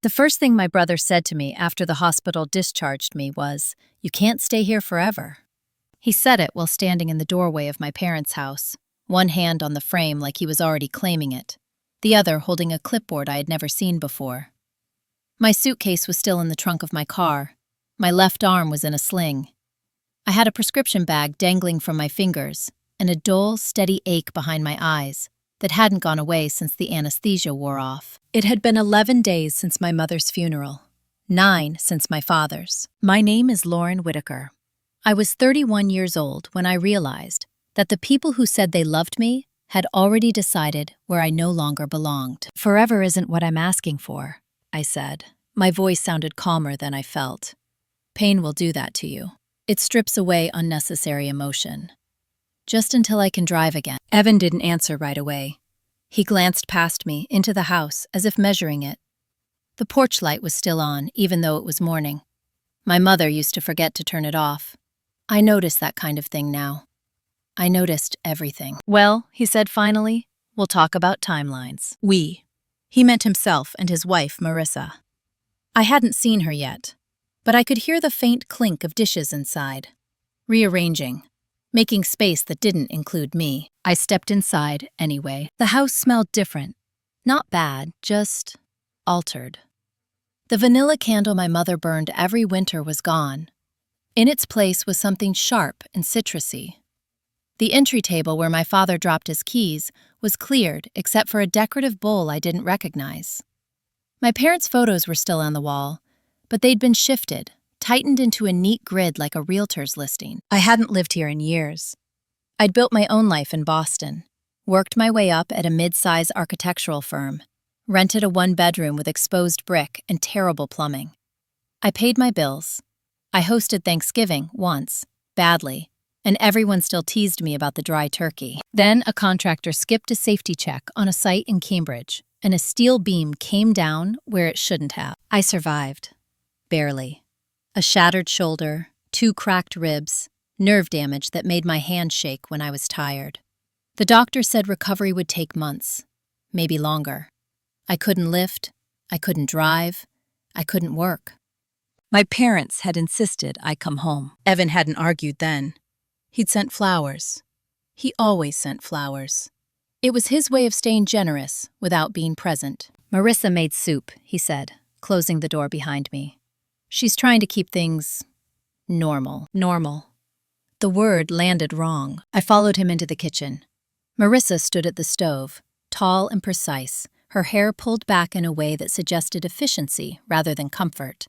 The first thing my brother said to me after the hospital discharged me was, "You can't stay here forever." He said it while standing in the doorway of my parents' house, one hand on the frame like he was already claiming it, the other holding a clipboard I had never seen before. My suitcase was still in the trunk of my car. My left arm was in a sling. I had a prescription bag dangling from my fingers and a dull, steady ache behind my eyes that hadn't gone away since the anesthesia wore off. It had been 11 days since my mother's funeral, 9 since my father's. My name is Lauren Whitaker. I was 31 years old when I realized that the people who said they loved me had already decided where I no longer belonged. "Forever isn't what I'm asking for," I said. My voice sounded calmer than I felt. "Pain will do that to you. It strips away unnecessary emotion. Just until I can drive again." Evan didn't answer right away. He glanced past me into the house as if measuring it. The porch light was still on, even though it was morning. My mother used to forget to turn it off. I noticed that kind of thing now. I noticed everything. "Well," he said finally, "we'll talk about timelines." We. He meant himself and his wife, Marissa. I hadn't seen her yet, but I could hear the faint clink of dishes inside. Rearranging. Making space that didn't include me. I stepped inside anyway. The house smelled different. Not bad, just altered. The vanilla candle my mother burned every winter was gone. In its place was something sharp and citrusy. The entry table where my father dropped his keys was cleared except for a decorative bowl I didn't recognize. My parents' photos were still on the wall, but they'd been shifted, tightened into a neat grid like a realtor's listing. I hadn't lived here in years. I'd built my own life in Boston, worked my way up at a mid-size architectural firm, rented a one-bedroom with exposed brick and terrible plumbing. I paid my bills. I hosted Thanksgiving once, badly, and everyone still teased me about the dry turkey. Then a contractor skipped a safety check on a site in Cambridge, and a steel beam came down where it shouldn't have. I survived. Barely. A shattered shoulder, 2 cracked ribs, nerve damage that made my hand shake when I was tired. The doctor said recovery would take months, maybe longer. I couldn't lift, I couldn't drive, I couldn't work. My parents had insisted I come home. Evan hadn't argued then. He'd sent flowers. He always sent flowers. It was his way of staying generous without being present. "Marissa made soup," he said, closing the door behind me. "She's trying to keep things normal." Normal. The word landed wrong. I followed him into the kitchen. Marissa stood at the stove, tall and precise, her hair pulled back in a way that suggested efficiency rather than comfort.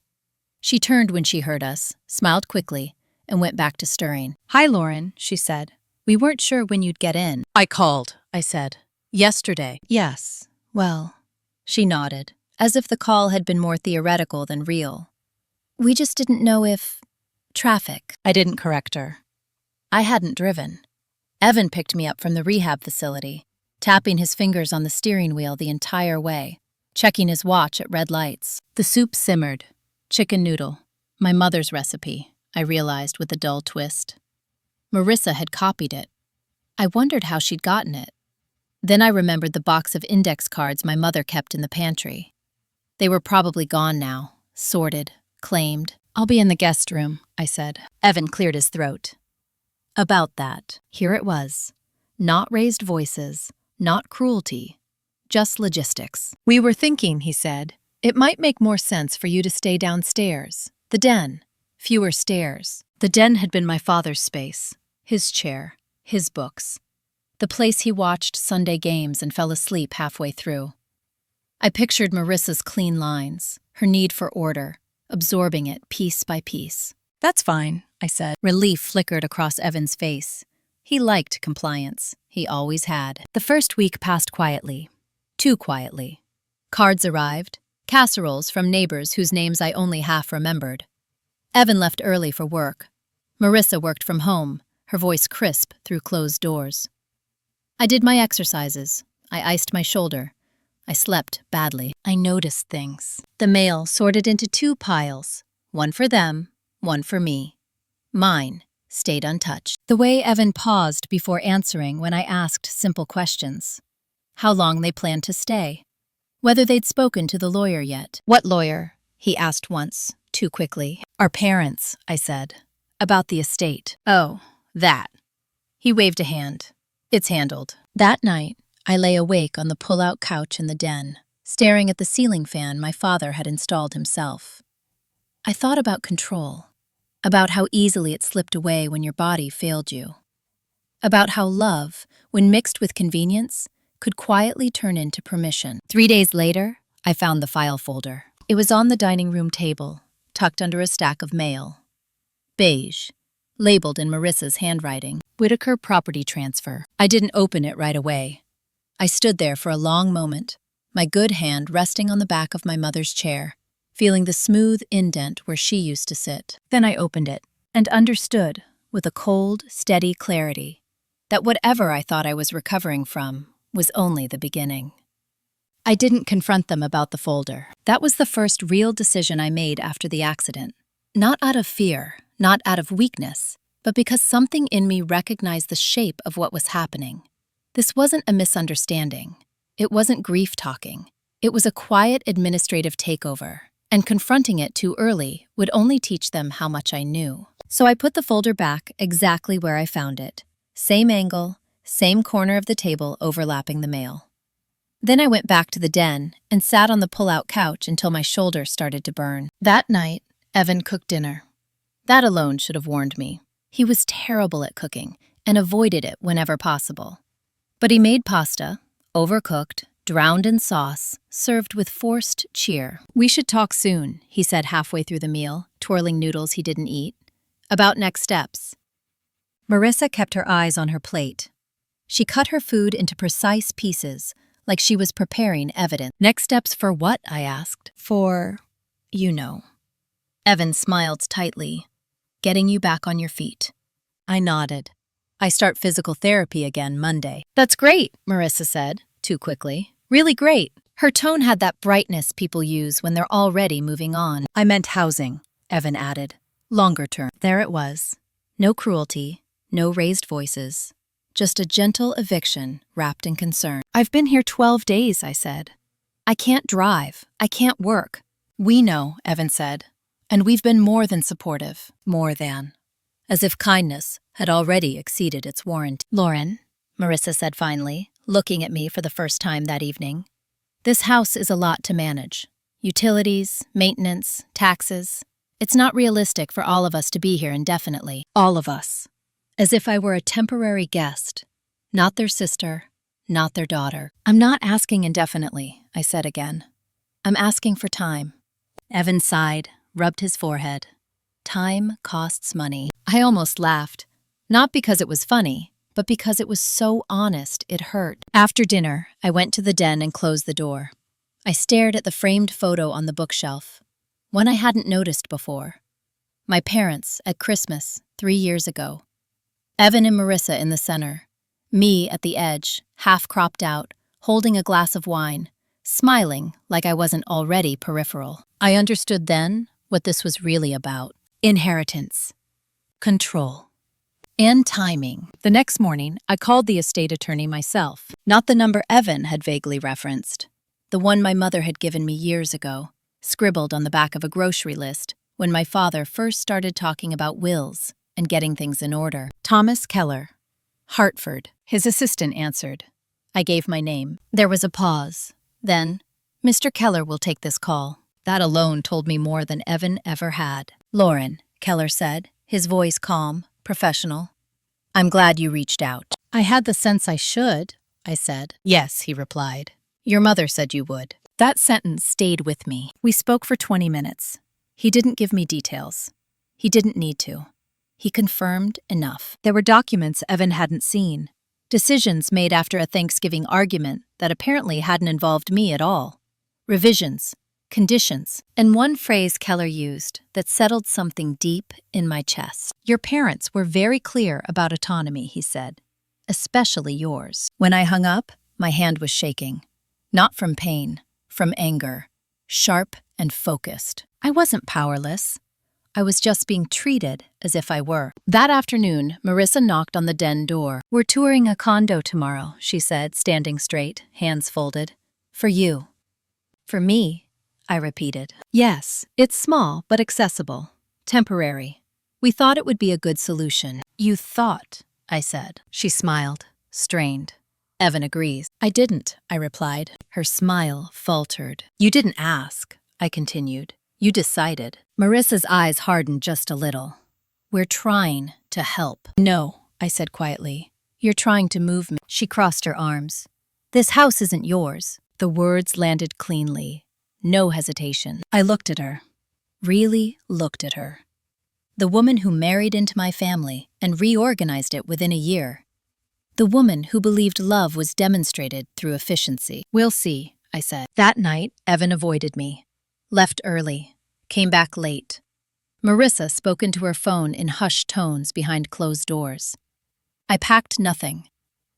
She turned when she heard us, smiled quickly, and went back to stirring. "Hi, Lauren," she said. "We weren't sure when you'd get in." "I called," I said. "Yesterday." "Yes, well," she nodded, as if the call had been more theoretical than real. "We just didn't know if... traffic." I didn't correct her. I hadn't driven. Evan picked me up from the rehab facility, tapping his fingers on the steering wheel the entire way, checking his watch at red lights. The soup simmered. Chicken noodle. My mother's recipe, I realized with a dull twist. Marissa had copied it. I wondered how she'd gotten it. Then I remembered the box of index cards my mother kept in the pantry. They were probably gone now, sorted, claimed. "I'll be in the guest room," I said. Evan cleared his throat. About that, here it was. Not raised voices, not cruelty, just logistics. "We were thinking," he said, "it might make more sense for you to stay downstairs. The den. Fewer stairs." The den had been my father's space, his chair, his books. The place he watched Sunday games and fell asleep halfway through. I pictured Marissa's clean lines, her need for order, absorbing it piece by piece. "That's fine," I said. Relief flickered across Evan's face. He liked compliance. He always had. The first week passed quietly. Too quietly. Cards arrived, casseroles from neighbors whose names I only half remembered. Evan left early for work. Marissa worked from home, her voice crisp through closed doors. I did my exercises. I iced my shoulder. I slept badly. I noticed things. The mail sorted into 2 piles, one for them, one for me. Mine stayed untouched. The way Evan paused before answering when I asked simple questions. How long they planned to stay. whether they'd spoken to the lawyer yet. "What lawyer?" he asked once, too quickly. "Our parents," I said. "About the estate." "Oh, that." He waved a hand. "It's handled." That night, I lay awake on the pull-out couch in the den, staring at the ceiling fan my father had installed himself. I thought about control, about how easily it slipped away when your body failed you, about how love, when mixed with convenience, could quietly turn into permission. 3 days later, I found the file folder. It was on the dining room table, tucked under a stack of mail. Beige, labeled in Marissa's handwriting. Whitaker property transfer. I didn't open it right away. I stood there for a long moment, my good hand resting on the back of my mother's chair, feeling the smooth indent where she used to sit. Then I opened it and understood, with a cold, steady clarity, that whatever I thought I was recovering from was only the beginning. I didn't confront them about the folder. That was the first real decision I made after the accident. Not out of fear, not out of weakness, but because something in me recognized the shape of what was happening. This wasn't a misunderstanding. It wasn't grief talking. It was a quiet administrative takeover, and confronting it too early would only teach them how much I knew. So I put the folder back exactly where I found it. Same angle, same corner of the table overlapping the mail. Then I went back to the den and sat on the pull-out couch until my shoulder started to burn. That night, Evan cooked dinner. That alone should have warned me. He was terrible at cooking and avoided it whenever possible. But he made pasta, overcooked, drowned in sauce, served with forced cheer. "We should talk soon," he said halfway through the meal, twirling noodles he didn't eat. "About next steps." Marissa kept her eyes on her plate. She cut her food into precise pieces, like she was preparing evidence. "Next steps for what?" I asked. "For, you know." Evan smiled tightly. "Getting you back on your feet." I nodded. "I start physical therapy again Monday." "That's great," Marissa said, too quickly. "Really great." Her tone had that brightness people use when they're already moving on. "I meant housing," Evan added. "Longer term." There it was. No cruelty, no raised voices. Just a gentle eviction wrapped in concern. "I've been here 12 days, I said. "I can't drive. I can't work." "We know," Evan said. "And we've been more than supportive. More than." As if kindness had already exceeded its warranty. "Lauren," Marissa said finally, looking at me for the first time that evening, "this house is a lot to manage. Utilities, maintenance, taxes. It's not realistic for all of us to be here indefinitely. All of us. As if I were a temporary guest, not their sister, not their daughter. I'm not asking indefinitely," I said again. "I'm asking for time." Evan sighed, rubbed his forehead. Time costs money. I almost laughed, not because it was funny, but because it was so honest it hurt. After dinner, I went to the den and closed the door. I stared at the framed photo on the bookshelf, one I hadn't noticed before. My parents at Christmas 3 years ago. Evan and Marissa in the center, me at the edge, half cropped out, holding a glass of wine, smiling like I wasn't already peripheral. I understood then what this was really about. Inheritance, control, and timing. The next morning, I called the estate attorney myself, not the number Evan had vaguely referenced, the one my mother had given me years ago, scribbled on the back of a grocery list when my father first started talking about wills and getting things in order. "Thomas Keller, Hartford," his assistant answered. I gave my name. There was a pause. Then, "Mr. Keller will take this call." That alone told me more than Evan ever had. "Lauren," Keller said, his voice calm, professional. "I'm glad you reached out." "I had the sense I should," I said. "Yes," he replied. "Your mother said you would." That sentence stayed with me. We spoke for 20 minutes. He didn't give me details. He didn't need to. He confirmed enough. There were documents Evan hadn't seen. Decisions made after a Thanksgiving argument that apparently hadn't involved me at all. Revisions, conditions, and one phrase Keller used that settled something deep in my chest. "Your parents were very clear about autonomy," he said, "especially yours." When I hung up, my hand was shaking. Not from pain, from anger, sharp and focused. I wasn't powerless. I was just being treated as if I were. That afternoon, Marissa knocked on the den door. "We're touring a condo tomorrow," she said, standing straight, hands folded. "For you." For me, I repeated. Yes, it's small but accessible. Temporary. We thought it would be a good solution. You thought, I said. She smiled, strained. Evan agrees. I didn't, I replied. Her smile faltered. You didn't ask, I continued. You decided. Marissa's eyes hardened just a little. We're trying to help. No, I said quietly. You're trying to move me. She crossed her arms. This house isn't yours. The words landed cleanly. No hesitation. I looked at her. Really looked at her. The woman who married into my family and reorganized it within a year. The woman who believed love was demonstrated through efficiency. We'll see, I said. That night, Evan avoided me. Left early. Came back late. Marissa spoke into her phone in hushed tones behind closed doors. I packed nothing.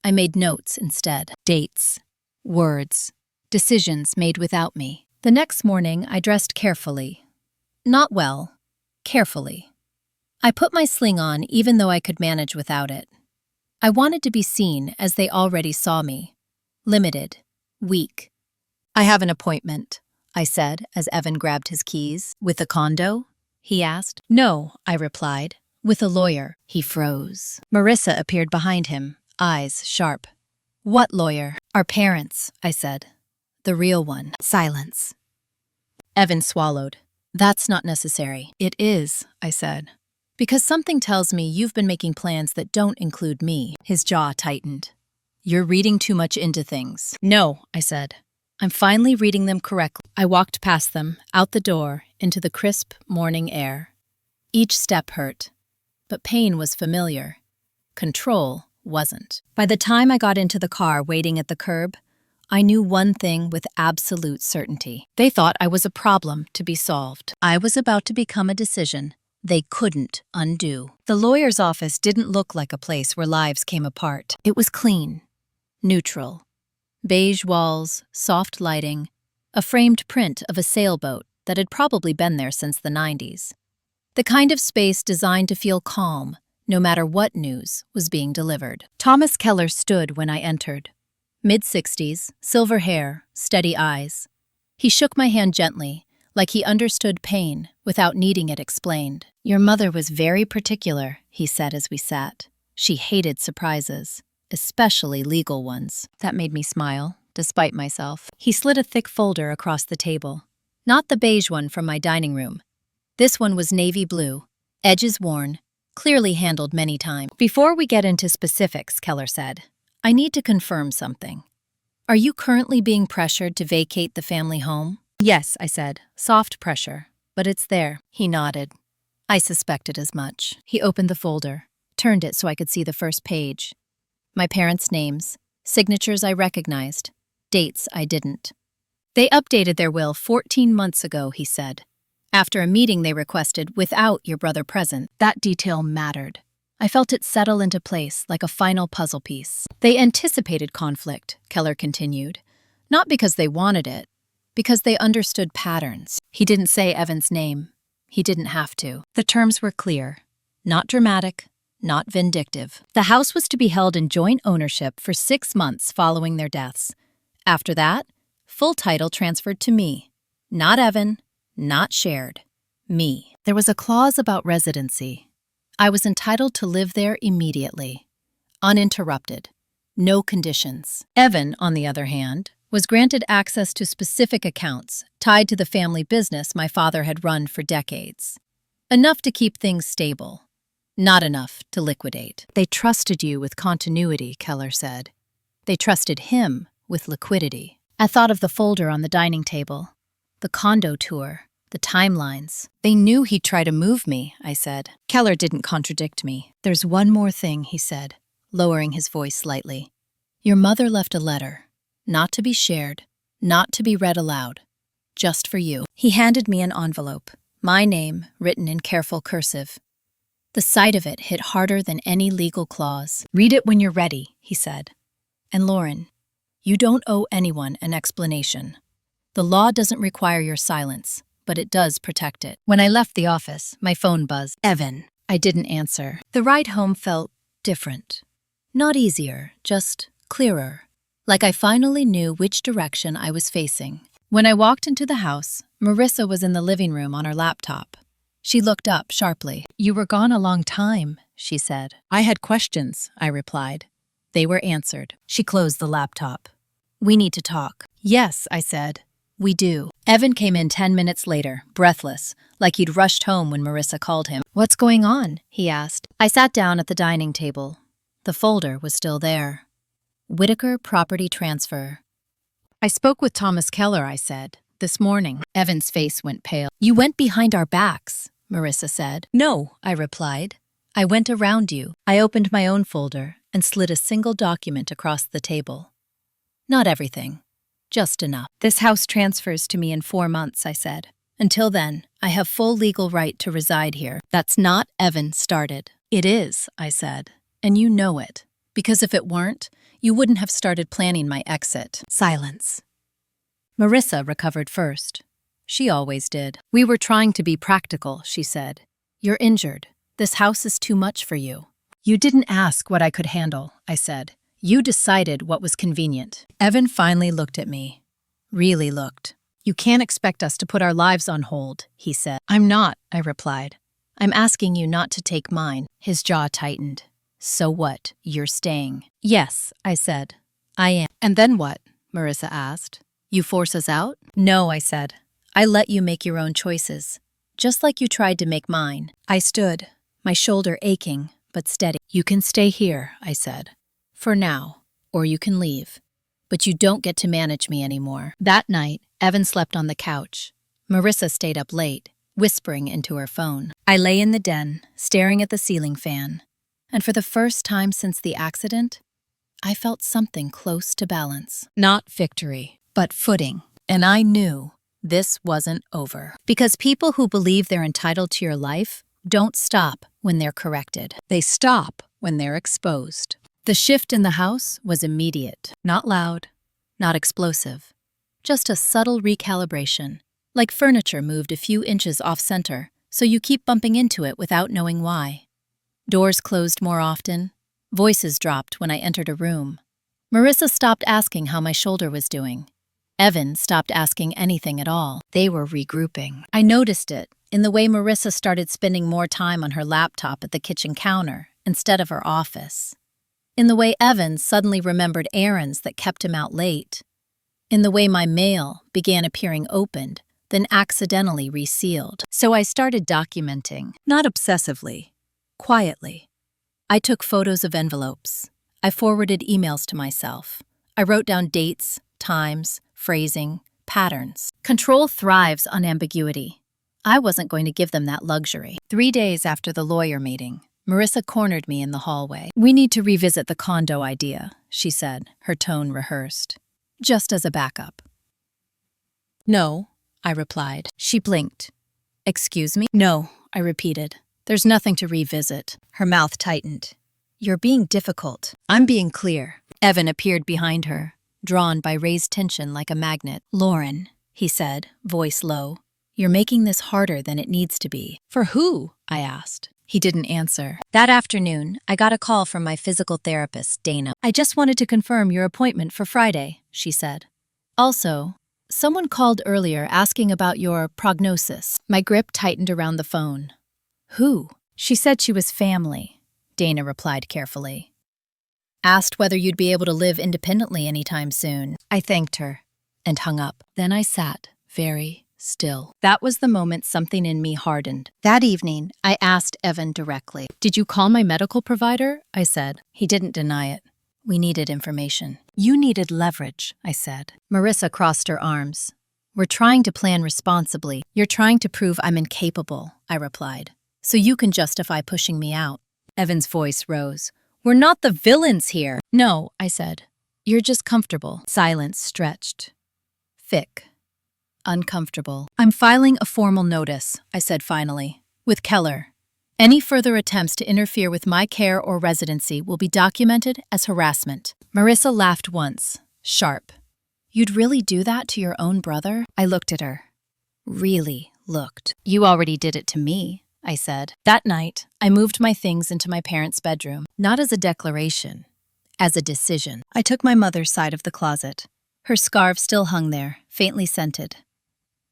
I made notes instead. Dates. Words. Decisions made without me. The next morning, I dressed carefully. Not well. Carefully. I put my sling on even though I could manage without it. I wanted to be seen as they already saw me. Limited. Weak. I have an appointment, I said as Evan grabbed his keys. With a condo? He asked. No, I replied. With a lawyer. He froze. Marissa appeared behind him, eyes sharp. What lawyer? Our parents, I said. The real one. Silence. Evan swallowed. That's not necessary. It is, I said. Because something tells me you've been making plans that don't include me. His jaw tightened. You're reading too much into things. No, I said. I'm finally reading them correctly. I walked past them, out the door, into the crisp morning air. Each step hurt, but pain was familiar. Control wasn't. By the time I got into the car waiting at the curb, I knew one thing with absolute certainty. They thought I was a problem to be solved. I was about to become a decision they couldn't undo. The lawyer's office didn't look like a place where lives came apart. It was clean, neutral. Beige walls, soft lighting, a framed print of a sailboat that had probably been there since the 90s. The kind of space designed to feel calm, no matter what news was being delivered. Thomas Keller stood when I entered. Mid-60s, silver hair, steady eyes. He shook my hand gently, like he understood pain without needing it explained. Your mother was very particular, he said as we sat. She hated surprises, especially legal ones. That made me smile, despite myself. He slid a thick folder across the table. Not the beige one from my dining room. This one was navy blue, edges worn, clearly handled many times. Before we get into specifics, Keller said, I need to confirm something. Are you currently being pressured to vacate the family home? Yes, I said, soft pressure, but it's there. He nodded. I suspected as much. He opened the folder, turned it so I could see the first page. My parents' names, signatures I recognized, dates I didn't. They updated their will 14 months ago, he said. After a meeting they requested without your brother present. That detail mattered. I felt it settle into place like a final puzzle piece. They anticipated conflict, Keller continued. Not because they wanted it, because they understood patterns. He didn't say Evan's name. He didn't have to. The terms were clear. Not dramatic, not vindictive. The house was to be held in joint ownership for 6 months following their deaths. After that, full title transferred to me. Not Evan, not shared. Me. There was a clause about residency. I was entitled to live there immediately. Uninterrupted. No conditions. Evan, on the other hand, was granted access to specific accounts tied to the family business my father had run for decades. Enough to keep things stable. Not enough to liquidate. They trusted you with continuity, Keller said. They trusted him with liquidity. I thought of the folder on the dining table, the condo tour, the timelines. They knew he'd try to move me, I said. Keller didn't contradict me. There's one more thing, he said, lowering his voice slightly. Your mother left a letter, not to be shared, not to be read aloud, just for you. He handed me an envelope, my name written in careful cursive. The sight of it hit harder than any legal clause. Read it when you're ready, he said. And Lauren, you don't owe anyone an explanation. The law doesn't require your silence, but it does protect it. When I left the office, my phone buzzed. Evan. I didn't answer. The ride home felt different. Not easier, just clearer. Like I finally knew which direction I was facing. When I walked into the house, Marissa was in the living room on her laptop. She looked up sharply. "You were gone a long time," she said. "I had questions," I replied. They were answered. She closed the laptop. "We need to talk." "Yes," I said. "We do." Evan came in 10 minutes later, breathless, like he'd rushed home when Marissa called him. "What's going on?" he asked. I sat down at the dining table. The folder was still there. Whitaker Property Transfer. "I spoke with Thomas Keller," I said, "this morning." Evan's face went pale. "You went behind our backs," Marissa said. "No," I replied. "I went around you." I opened my own folder and slid a single document across the table. "Not everything. Just enough. This house transfers to me in 4 months," I said. "Until then, I have full legal right to reside here." "That's not," Evan started. "It is," I said, "and you know it. Because if it weren't, you wouldn't have started planning my exit." Silence. Marissa recovered first. She always did. "We were trying to be practical," she said. "You're injured. This house is too much for you." "You didn't ask what I could handle," I said. "You decided what was convenient." Evan finally looked at me. Really looked. "You can't expect us to put our lives on hold," he said. "I'm not," I replied. "I'm asking you not to take mine." His jaw tightened. "So what? You're staying." "Yes," I said. "I am." "And then what?" Marissa asked. "You force us out?" "No," I said. "I let you make your own choices, just like you tried to make mine." I stood, my shoulder aching, but steady. "You can stay here," I said. "For now, or you can leave. But you don't get to manage me anymore." That night, Evan slept on the couch. Marissa stayed up late, whispering into her phone. I lay in the den, staring at the ceiling fan. And for the first time since the accident, I felt something close to balance. Not victory, but footing. And I knew this wasn't over. Because people who believe they're entitled to your life don't stop when they're corrected. They stop when they're exposed. The shift in the house was immediate. Not loud, not explosive. Just a subtle recalibration, like furniture moved a few inches off-center, so you keep bumping into it without knowing why. Doors closed more often. Voices dropped when I entered a room. Marissa stopped asking how my shoulder was doing. Evan stopped asking anything at all. They were regrouping. I noticed it in the way Marissa started spending more time on her laptop at the kitchen counter instead of her office. In the way Evan suddenly remembered errands that kept him out late. In the way my mail began appearing opened, then accidentally resealed. So I started documenting, not obsessively, quietly. I took photos of envelopes. I forwarded emails to myself. I wrote down dates, times, phrasing, patterns. Control thrives on ambiguity. I wasn't going to give them that luxury. 3 days after the lawyer meeting, Marissa cornered me in the hallway. "We need to revisit the condo idea," she said, her tone rehearsed. "Just as a backup." "No," I replied. She blinked. "Excuse me?" "No," I repeated. "There's nothing to revisit." Her mouth tightened. "You're being difficult." "I'm being clear." Evan appeared behind her, drawn by raised tension like a magnet. "Lauren," he said, voice low, "you're making this harder than it needs to be." "For who?" I asked. He didn't answer. That afternoon, I got a call from my physical therapist, Dana. "I just wanted to confirm your appointment for Friday," she said. "Also, someone called earlier asking about your prognosis." My grip tightened around the phone. "Who?" "She said she was family," Dana replied carefully. "Asked whether you'd be able to live independently anytime soon." I thanked her and hung up. Then I sat, very still. That was the moment something in me hardened. That evening, I asked Evan directly. "Did you call my medical provider?" I said. He didn't deny it. We needed information. "You needed leverage," I said. Marissa crossed her arms. "We're trying to plan responsibly. You're trying to prove I'm incapable," I replied. "So you can justify pushing me out." Evan's voice rose. "We're not the villains here." "No," I said. "You're just comfortable." Silence stretched. Thick. Uncomfortable. "I'm filing a formal notice," I said finally, "with Keller. Any further attempts to interfere with my care or residency will be documented as harassment." Marissa laughed once, sharp. "You'd really do that to your own brother?" I looked at her. Really looked. "You already did it to me," I said. That night, I moved my things into my parents' bedroom, not as a declaration, as a decision. I took my mother's side of the closet. Her scarf still hung there, faintly scented.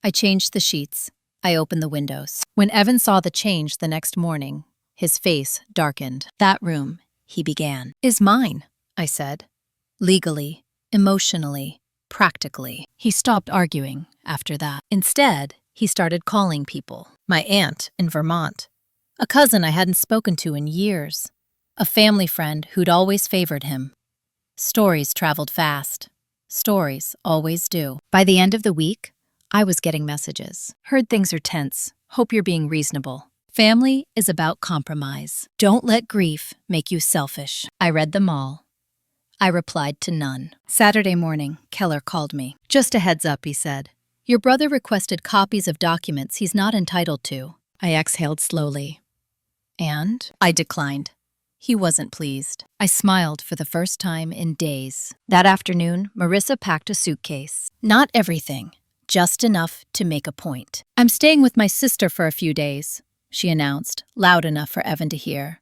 I changed the sheets. I opened the windows. When Evan saw the change the next morning, his face darkened. "That room," he began, "is mine," I said. "Legally, emotionally, practically." He stopped arguing after that. Instead, he started calling people. My aunt in Vermont, a cousin I hadn't spoken to in years, a family friend who'd always favored him. Stories traveled fast. Stories always do. By the end of the week, I was getting messages. "Heard things are tense. Hope you're being reasonable. Family is about compromise. Don't let grief make you selfish." I read them all. I replied to none. Saturday morning, Keller called me. "Just a heads up," he said. "Your brother requested copies of documents he's not entitled to." I exhaled slowly. "And?" I declined. He wasn't pleased. I smiled for the first time in days. That afternoon, Marissa packed a suitcase. Not everything, just enough to make a point. "I'm staying with my sister for a few days," she announced, loud enough for Evan to hear.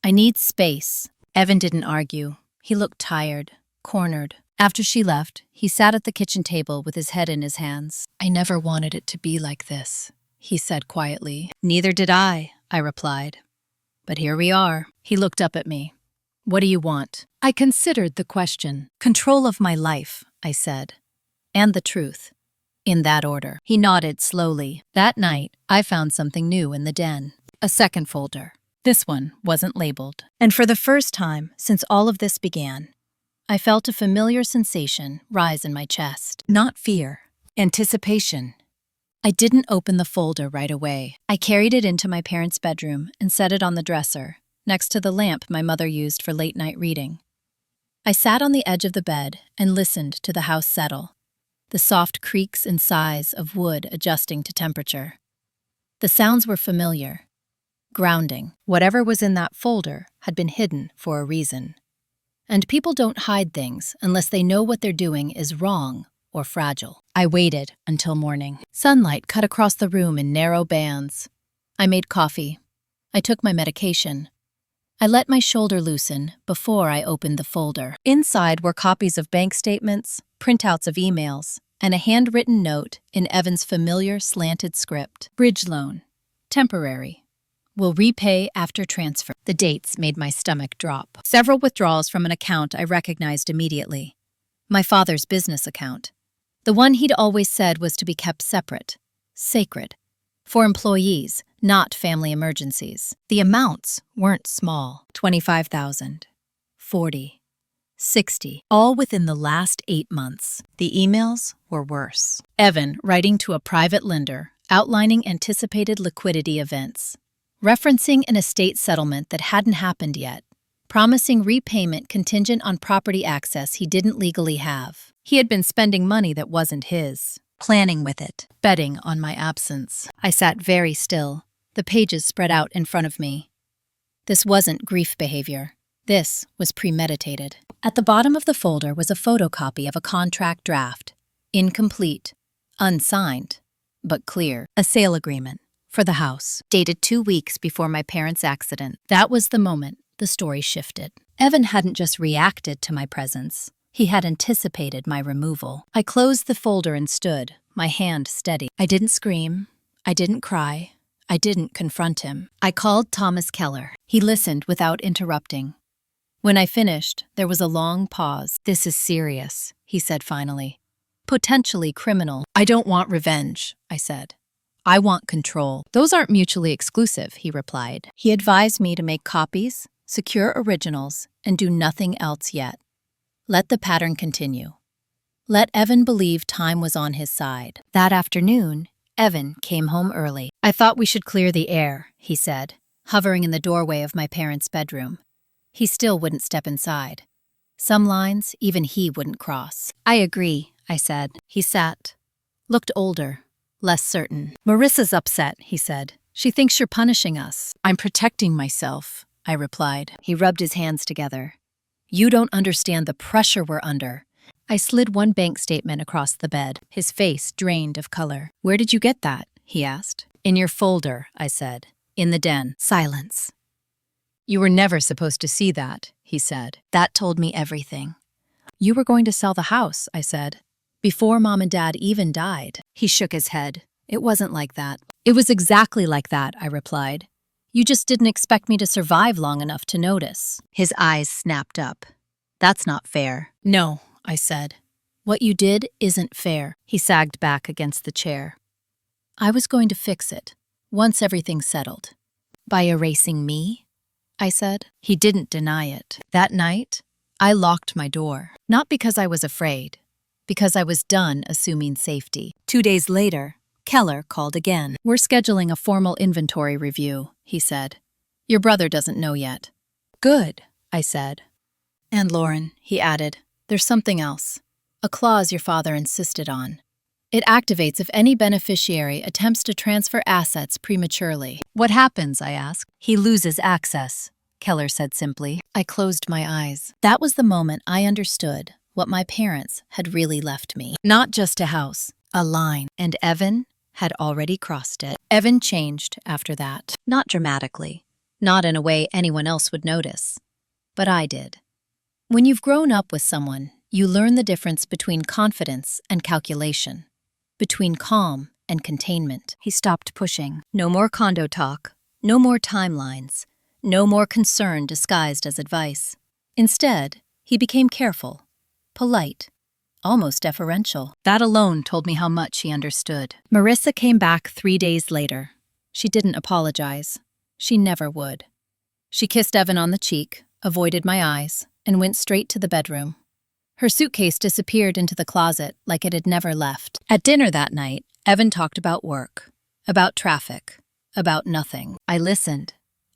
"I need space." Evan didn't argue. He looked tired, cornered. After she left, he sat at the kitchen table with his head in his hands. "I never wanted it to be like this," he said quietly. "Neither did I replied. "But here we are." He looked up at me. "What do you want?" I considered the question. "Control of my life," I said. "And the truth." In that order. He nodded slowly. That night, I found something new in the den. A second folder. This one wasn't labeled. And for the first time since all of this began, I felt a familiar sensation rise in my chest. Not fear. Anticipation. I didn't open the folder right away. I carried it into my parents' bedroom and set it on the dresser, next to the lamp my mother used for late-night reading. I sat on the edge of the bed and listened to the house settle, the soft creaks and sighs of wood adjusting to temperature. The sounds were familiar, grounding. Whatever was in that folder had been hidden for a reason. And people don't hide things unless they know what they're doing is wrong or fragile. I waited until morning. Sunlight cut across the room in narrow bands. I made coffee. I took my medication. I let my shoulder loosen before I opened the folder. Inside were copies of bank statements, printouts of emails, and a handwritten note in Evan's familiar slanted script. "Bridge loan. Temporary. Will repay after transfer." The dates made my stomach drop. Several withdrawals from an account I recognized immediately. My father's business account. The one he'd always said was to be kept separate, sacred, for employees, not family emergencies. The amounts weren't small. 25,000, 40, 60, all within the last 8 months. The emails were worse. Evan writing to a private lender, outlining anticipated liquidity events, referencing an estate settlement that hadn't happened yet, promising repayment contingent on property access he didn't legally have. He had been spending money that wasn't his, planning with it, betting on my absence. I sat very still, the pages spread out in front of me. This wasn't grief behavior. This was premeditated. At the bottom of the folder was a photocopy of a contract draft, incomplete, unsigned, but clear. A sale agreement for the house, dated 2 weeks before my parents' accident. That was the moment the story shifted. Evan hadn't just reacted to my presence. He had anticipated my removal. I closed the folder and stood, my hand steady. I didn't scream. I didn't cry. I didn't confront him. I called Thomas Keller. He listened without interrupting. When I finished, there was a long pause. "This is serious," he said finally. "Potentially criminal." "I don't want revenge," I said. "I want control." "Those aren't mutually exclusive," he replied. He advised me to make copies, secure originals, and do nothing else yet. Let the pattern continue. Let Evan believe time was on his side. That afternoon, Evan came home early. "I thought we should clear the air," he said, hovering in the doorway of my parents' bedroom. He still wouldn't step inside. Some lines even he wouldn't cross. "I agree," I said. He sat, looked older, less certain. "Marissa's upset," he said. "She thinks you're punishing us." "I'm protecting myself," I replied. He rubbed his hands together. "You don't understand the pressure we're under." I slid one bank statement across the bed, his face drained of color. "Where did you get that?" he asked. "In your folder," I said. "In the den." Silence. "You were never supposed to see that," he said. That told me everything. "You were going to sell the house," I said. Before Mom and Dad even died. He shook his head. It wasn't like that. It was exactly like that, I replied. You just didn't expect me to survive long enough to notice. His eyes snapped up. That's not fair. No, I said. What you did isn't fair. He sagged back against the chair. I was going to fix it, once everything settled. By erasing me? I said. He didn't deny it. That night, I locked my door. Not because I was afraid, because I was done assuming safety. 2 days later, Keller called again. We're scheduling a formal inventory review, he said. Your brother doesn't know yet. Good, I said. And Lauren, he added, there's something else. A clause your father insisted on. It activates if any beneficiary attempts to transfer assets prematurely. What happens, I asked. He loses access, Keller said simply. I closed my eyes. That was the moment I understood what my parents had really left me. Not just a house, a line. And Evan had already crossed it. Evan changed after that. Not dramatically. Not in a way anyone else would notice. But I did. When you've grown up with someone, you learn the difference between confidence and calculation. Between calm and containment. He stopped pushing. No more condo talk. No more timelines. No more concern disguised as advice. Instead, he became careful, polite, almost deferential. That alone told me how much he understood. Marissa came back 3 days later. She didn't apologize. She never would. She kissed Evan on the cheek, avoided my eyes, and went straight to the bedroom. Her suitcase disappeared into the closet like it had never left. At dinner that night, Evan talked about work, about traffic, about nothing. I listened.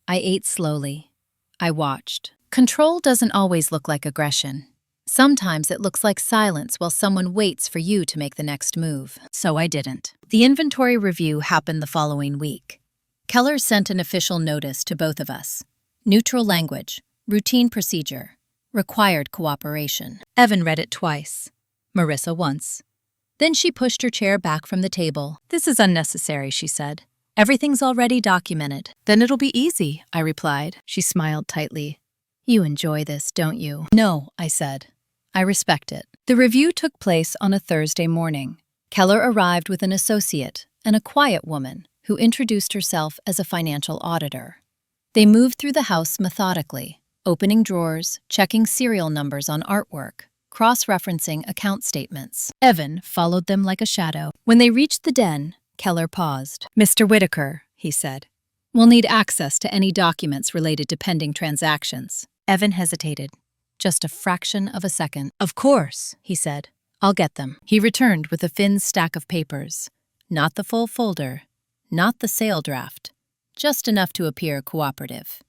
I ate slowly. I watched. Control doesn't always look like aggression. Sometimes it looks like silence while someone waits for you to make the next move. So I didn't. The inventory review happened the following week. Keller sent an official notice to both of us. Neutral language, routine procedure, required cooperation. Evan read it twice. Marissa once. Then she pushed her chair back from the table. This is unnecessary, she said. Everything's already documented. Then it'll be easy, I replied. She smiled tightly. You enjoy this, don't you? No, I said. I respect it. The review took place on a Thursday morning. Keller arrived with an associate and a quiet woman who introduced herself as a financial auditor. They moved through the house methodically, opening drawers, checking serial numbers on artwork, cross-referencing account statements. Evan followed them like a shadow. When they reached the den, Keller paused. Mr. Whitaker, he said, we'll need access to any documents related to pending transactions. Evan hesitated. Just a fraction of a second. Of course, he said. I'll get them. He returned with a thin stack of papers. Not the full folder, not the sale draft, just enough to appear cooperative.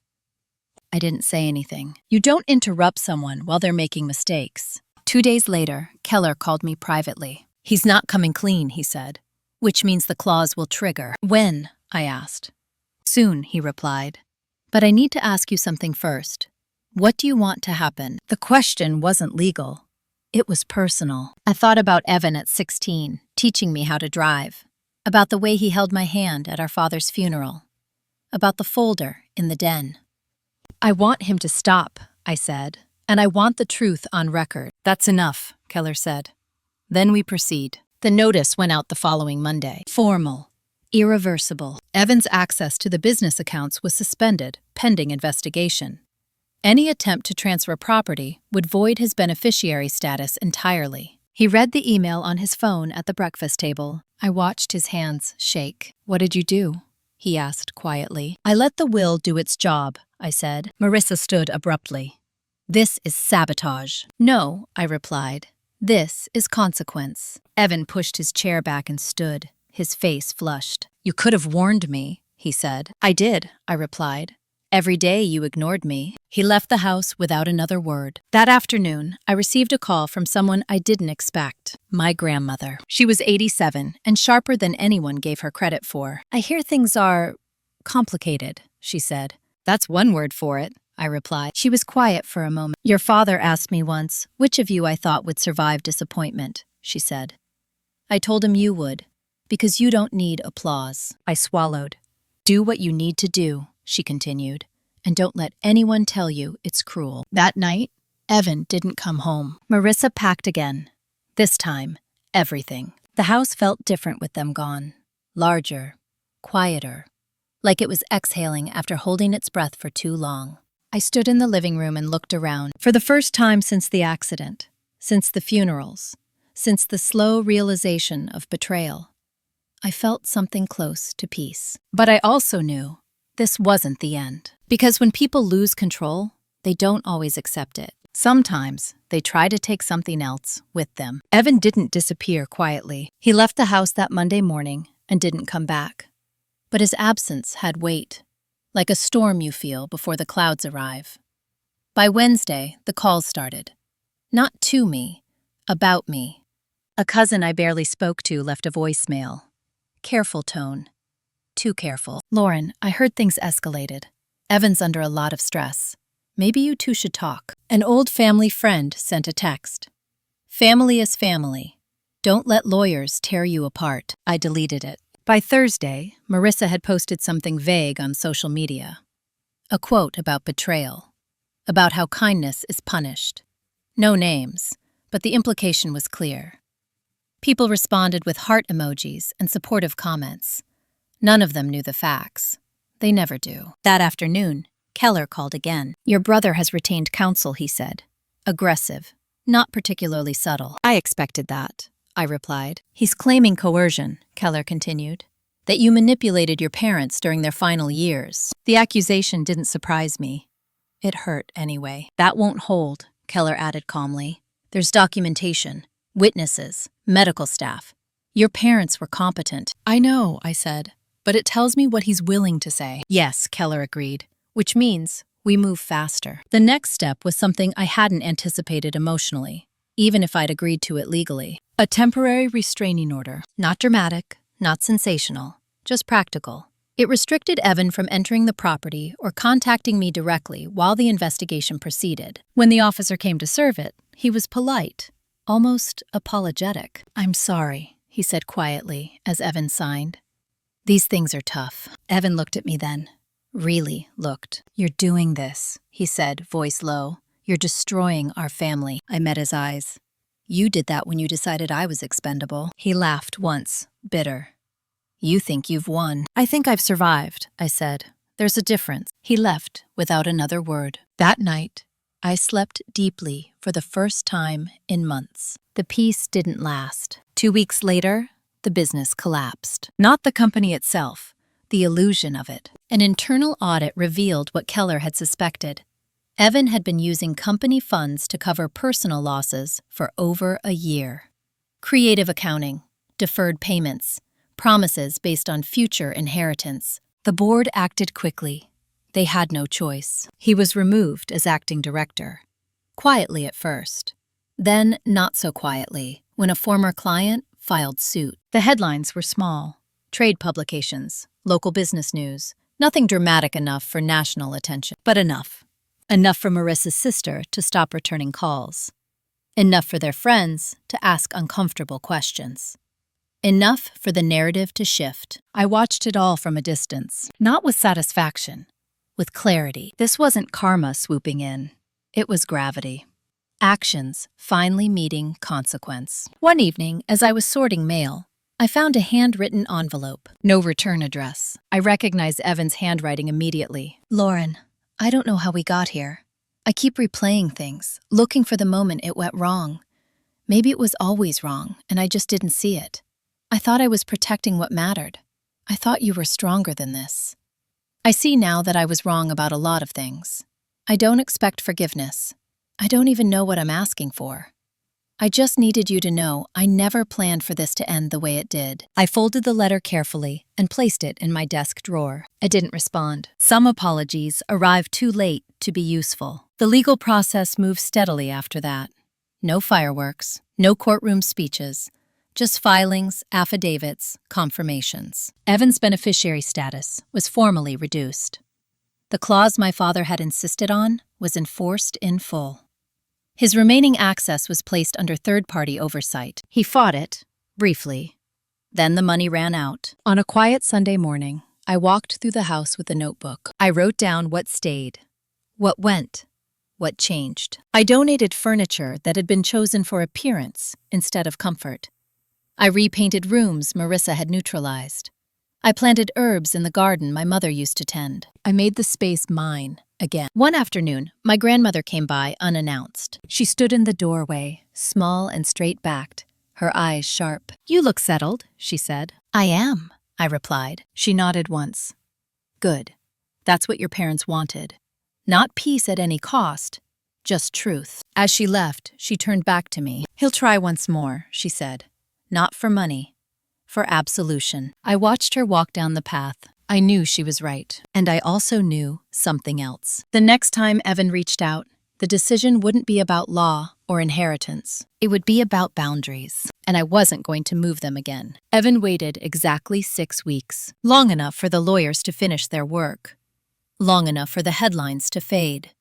I didn't say anything. You don't interrupt someone while they're making mistakes. 2 days later, Keller called me privately. He's not coming clean, he said, which means the clause will trigger. When? I asked. Soon, he replied. But I need to ask you something first. What do you want to happen? The question wasn't legal. It was personal. I thought about Evan at 16, teaching me how to drive. About the way he held my hand at our father's funeral. About the folder in the den. I want him to stop, I said, and I want the truth on record. That's enough, Keller said. Then we proceed. The notice went out the following Monday. Formal. Irreversible. Evan's access to the business accounts was suspended, pending investigation. Any attempt to transfer property would void his beneficiary status entirely. He read the email on his phone at the breakfast table. I watched his hands shake. What did you do? He asked quietly. I let the will do its job, I said. Marissa stood abruptly. This is sabotage. No, I replied. This is consequence. Evan pushed his chair back and stood, his face flushed. You could have warned me, he said. I did, I replied. Every day you ignored me. He left the house without another word. That afternoon, I received a call from someone I didn't expect. My grandmother. She was 87 and sharper than anyone gave her credit for. I hear things are complicated, she said. That's one word for it, I replied. She was quiet for a moment. Your father asked me once, which of you I thought would survive disappointment, she said. I told him you would, because you don't need applause. I swallowed. Do what you need to do, she continued, and don't let anyone tell you it's cruel. That night, Evan didn't come home. Marissa packed again. This time, everything. The house felt different with them gone. Larger, quieter, like it was exhaling after holding its breath for too long. I stood in the living room and looked around. For the first time since the accident, since the funerals, since the slow realization of betrayal, I felt something close to peace. But I also knew this wasn't the end. Because when people lose control, they don't always accept it. Sometimes they try to take something else with them. Evan didn't disappear quietly. He left the house that Monday morning and didn't come back. But his absence had weight, like a storm you feel before the clouds arrive. By Wednesday, the calls started. Not to me, about me. A cousin I barely spoke to left a voicemail. Careful tone. Too careful. Lauren, I heard things escalated. Evan's under a lot of stress. Maybe you two should talk. An old family friend sent a text. Family is family. Don't let lawyers tear you apart. I deleted it. By Thursday, Marissa had posted something vague on social media. A quote about betrayal. About how kindness is punished. No names, but the implication was clear. People responded with heart emojis and supportive comments. None of them knew the facts. They never do. That afternoon, Keller called again. Your brother has retained counsel, he said. Aggressive, not particularly subtle. I expected that, I replied. He's claiming coercion, Keller continued. That you manipulated your parents during their final years. The accusation didn't surprise me. It hurt anyway. That won't hold, Keller added calmly. There's documentation, witnesses, medical staff. Your parents were competent. I know, I said, but it tells me what he's willing to say. Yes, Keller agreed, which means we move faster. The next step was something I hadn't anticipated emotionally, even if I'd agreed to it legally. A temporary restraining order. Not dramatic, not sensational, just practical. It restricted Evan from entering the property or contacting me directly while the investigation proceeded. When the officer came to serve it, he was polite, almost apologetic. I'm sorry, he said quietly as Evan signed. These things are tough. Evan looked at me then. Really looked. You're doing this, he said, voice low. You're destroying our family. I met his eyes. You did that when you decided I was expendable. He laughed once, bitter. You think you've won. I think I've survived, I said. There's a difference. He left without another word. That night, I slept deeply for the first time in months. The peace didn't last. 2 weeks later, the business collapsed. Not the company itself, the illusion of it. An internal audit revealed what Keller had suspected. Evan had been using company funds to cover personal losses for over a year. Creative accounting, deferred payments, promises based on future inheritance. The board acted quickly. They had no choice. He was removed as acting director. Quietly at first. Then not so quietly, when a former client filed suit. The headlines were small. Trade publications, local business news. Nothing dramatic enough for national attention. But enough. Enough for Marissa's sister to stop returning calls. Enough for their friends to ask uncomfortable questions. Enough for the narrative to shift. I watched it all from a distance, not with satisfaction, with clarity. This wasn't karma swooping in. It was gravity. Actions finally meeting consequence. One evening, as I was sorting mail, I found a handwritten envelope. No return address. I recognized Evan's handwriting immediately. Lauren, I don't know how we got here. I keep replaying things, looking for the moment it went wrong. Maybe it was always wrong, and I just didn't see it. I thought I was protecting what mattered. I thought you were stronger than this. I see now that I was wrong about a lot of things. I don't expect forgiveness. I don't even know what I'm asking for. I just needed you to know I never planned for this to end the way it did. I folded the letter carefully and placed it in my desk drawer. I didn't respond. Some apologies arrived too late to be useful. The legal process moved steadily after that. No fireworks, no courtroom speeches. Just filings, affidavits, confirmations. Evan's beneficiary status was formally reduced. The clause my father had insisted on was enforced in full. His remaining access was placed under third-party oversight. He fought it, briefly. Then the money ran out. On a quiet Sunday morning, I walked through the house with a notebook. I wrote down what stayed, what went, what changed. I donated furniture that had been chosen for appearance instead of comfort. I repainted rooms Marissa had neutralized. I planted herbs in the garden my mother used to tend. I made the space mine again. One afternoon, my grandmother came by unannounced. She stood in the doorway, small and straight-backed, her eyes sharp. "You look settled," she said. "I am," I replied. She nodded once. "Good. That's what your parents wanted. Not peace at any cost, just truth." As she left, she turned back to me. "He'll try once more," she said. "Not for money, for absolution." I watched her walk down the path. I knew she was right, and I also knew something else. The next time Evan reached out, the decision wouldn't be about law or inheritance. It would be about boundaries, and I wasn't going to move them again. Evan waited exactly 6 weeks, long enough for the lawyers to finish their work, long enough for the headlines to fade,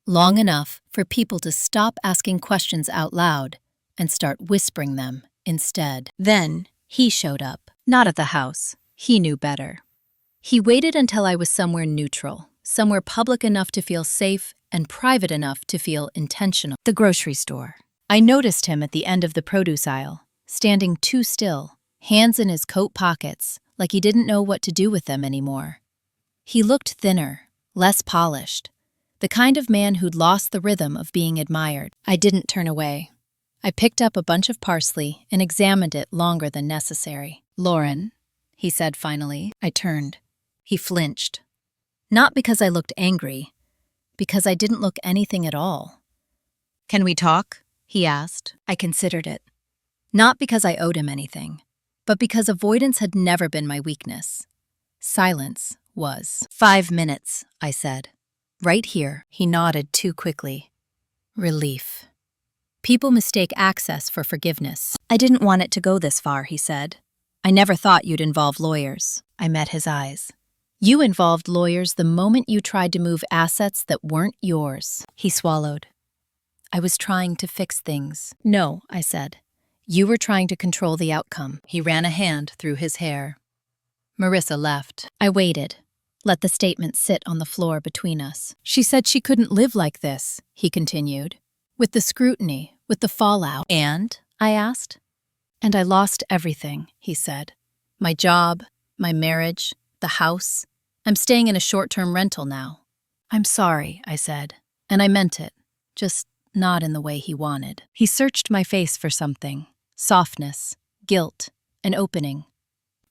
long enough for people to stop asking questions out loud and start whispering them instead. Then he showed up, not at the house. He knew better. He waited until I was somewhere neutral, somewhere public enough to feel safe and private enough to feel intentional. The grocery store. I noticed him at the end of the produce aisle, standing too still, hands in his coat pockets, like he didn't know what to do with them anymore. He looked thinner, less polished, the kind of man who'd lost the rhythm of being admired. I didn't turn away. I picked up a bunch of parsley and examined it longer than necessary. "Lauren," he said finally. I turned. He flinched. Not because I looked angry, because I didn't look anything at all. "Can we talk?" he asked. I considered it. Not because I owed him anything, but because avoidance had never been my weakness. Silence was. "5 minutes," I said. "Right here." He nodded too quickly. Relief. People mistake access for forgiveness. "I didn't want it to go this far," he said. "I never thought you'd involve lawyers." I met his eyes. "You involved lawyers the moment you tried to move assets that weren't yours." He swallowed. "I was trying to fix things." "No," I said. "You were trying to control the outcome." He ran a hand through his hair. Marissa left. I waited, let the statement sit on the floor between us. "She said she couldn't live like this," he continued. "With the scrutiny, with the fallout." "And?" I asked. "And I lost everything," he said. "My job, my marriage, the house. I'm staying in a short-term rental now." "I'm sorry," I said. And I meant it, just not in the way he wanted. He searched my face for something. Softness, guilt, an opening.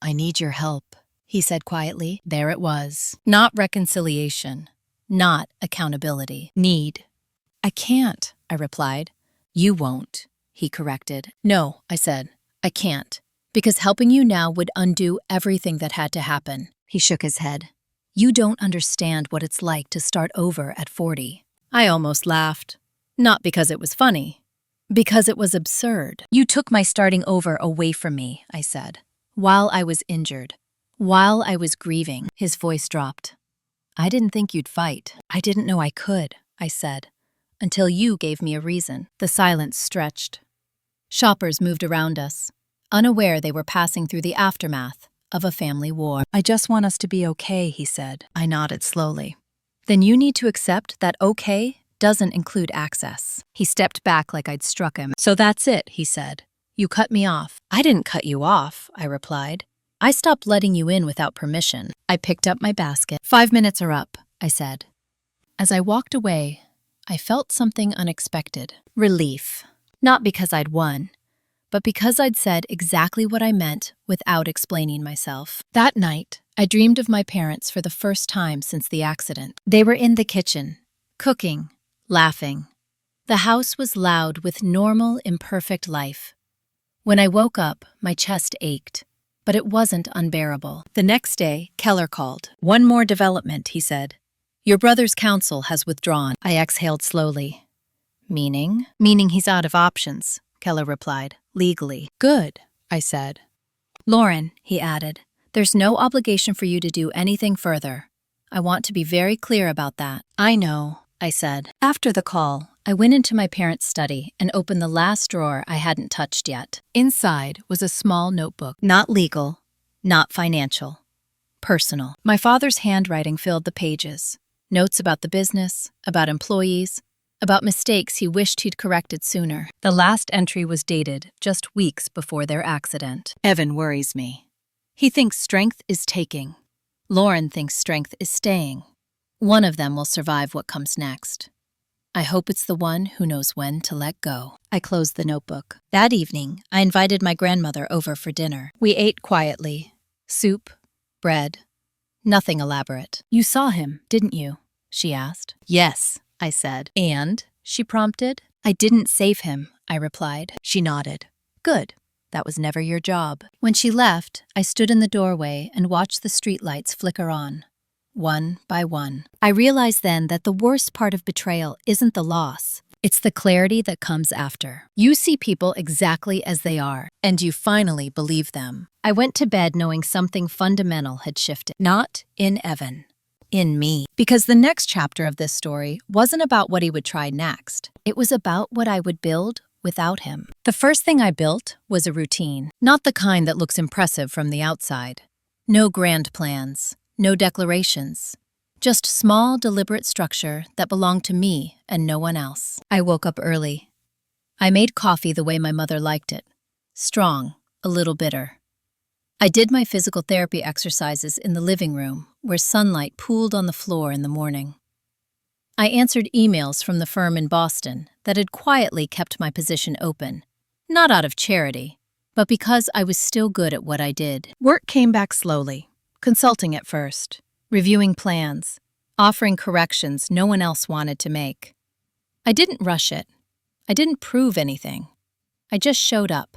"I need your help," he said quietly. There it was. Not reconciliation, not accountability. Need. "I can't," I replied. "You won't," he corrected. "No," I said. "I can't. Because helping you now would undo everything that had to happen." He shook his head. "You don't understand what it's like to start over at 40. I almost laughed. Not because it was funny. Because it was absurd. "You took my starting over away from me," I said. "While I was injured. While I was grieving." His voice dropped. "I didn't think you'd fight. I didn't know I could," I said. "Until you gave me a reason." The silence stretched. Shoppers moved around us, unaware they were passing through the aftermath of a family war. "I just want us to be okay," he said. I nodded slowly. "Then you need to accept that okay doesn't include access." He stepped back like I'd struck him. "So that's it," he said. "You cut me off." "I didn't cut you off," I replied. "I stopped letting you in without permission." I picked up my basket. "5 minutes are up," I said. As I walked away, I felt something unexpected. Relief. Not because I'd won, but because I'd said exactly what I meant without explaining myself. That night, I dreamed of my parents for the first time since the accident. They were in the kitchen, cooking, laughing. The house was loud with normal, imperfect life. When I woke up, my chest ached, but it wasn't unbearable. The next day, Keller called. "One more development," he said. "Your brother's counsel has withdrawn." I exhaled slowly. "Meaning?" "Meaning he's out of options," Keller replied, "legally." "Good," I said. "Lauren," he added, "there's no obligation for you to do anything further. I want to be very clear about that." "I know," I said. After the call, I went into my parents' study and opened the last drawer I hadn't touched yet. Inside was a small notebook. Not legal, not financial. Personal. My father's handwriting filled the pages. Notes about the business, about employees, about mistakes he wished he'd corrected sooner. The last entry was dated just weeks before their accident. Evan worries me. He thinks strength is taking. Lauren thinks strength is staying. One of them will survive what comes next. I hope it's the one who knows when to let go. I closed the notebook. That evening, I invited my grandmother over for dinner. We ate quietly. Soup, bread, nothing elaborate. You saw him, didn't you? She asked. Yes, I said. And? She prompted. I didn't save him, I replied. She nodded. Good. That was never your job. When she left, I stood in the doorway and watched the streetlights flicker on, one by one. I realized then that the worst part of betrayal isn't the loss. It's the clarity that comes after. You see people exactly as they are, and you finally believe them. I went to bed knowing something fundamental had shifted. Not in Evan. In me. Because the next chapter of this story wasn't about what he would try next. It was about what I would build without him. The first thing I built was a routine. Not the kind that looks impressive from the outside. No grand plans. No declarations. Just small, deliberate structure that belonged to me and no one else. I woke up early. I made coffee the way my mother liked it. Strong, a little bitter. I did my physical therapy exercises in the living room, where sunlight pooled on the floor in the morning. I answered emails from the firm in Boston that had quietly kept my position open, not out of charity, but because I was still good at what I did. Work came back slowly, consulting at first, reviewing plans, offering corrections no one else wanted to make. I didn't rush it. I didn't prove anything. I just showed up.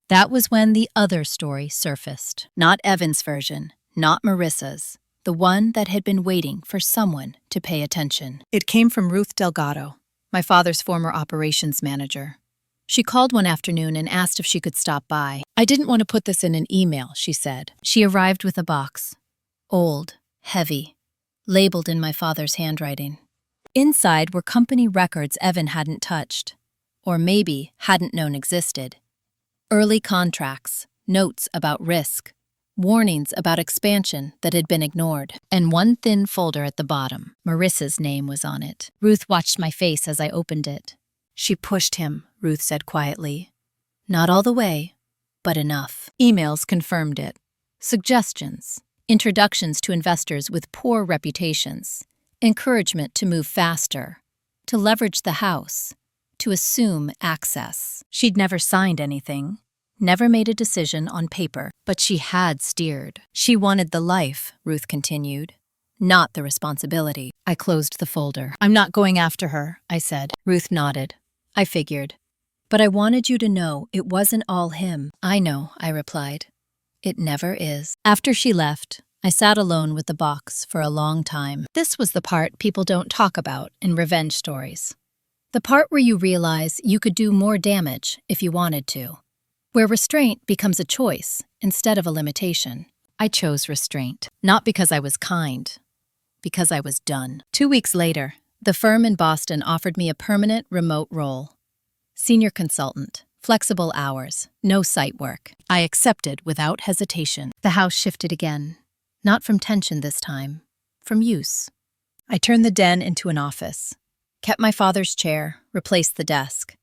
That was when the other story surfaced. Not Evan's version, not Marissa's, the one that had been waiting for someone to pay attention. It came from Ruth Delgado, my father's former operations manager. She called one afternoon and asked if she could stop by. I didn't want to put this in an email, she said. She arrived with a box. Old, heavy, labeled in my father's handwriting. Inside were company records Evan hadn't touched, or maybe hadn't known existed. Early contracts, notes about risk, warnings about expansion that had been ignored, and one thin folder at the bottom. Marissa's name was on it. Ruth watched my face as I opened it. She pushed him, Ruth said quietly. Not all the way, but enough. Emails confirmed it. Suggestions, introductions to investors with poor reputations, encouragement to move faster, to leverage the house, to assume access. She'd never signed anything, never made a decision on paper, but she had steered. She wanted the life, Ruth continued, not the responsibility. I closed the folder. I'm not going after her, I said. Ruth nodded. I figured. But I wanted you to know it wasn't all him. I know, I replied. It never is. After she left, I sat alone with the box for a long time. This was the part people don't talk about in revenge stories. The part where you realize you could do more damage if you wanted to. Where restraint becomes a choice instead of a limitation. I chose restraint, not because I was kind, because I was done. 2 weeks later, the firm in Boston offered me a permanent remote role. Senior consultant, flexible hours, no site work. I accepted without hesitation. The house shifted again. Not from tension this time, from use. I turned the den into an office. Kept my father's chair, replaced the desk.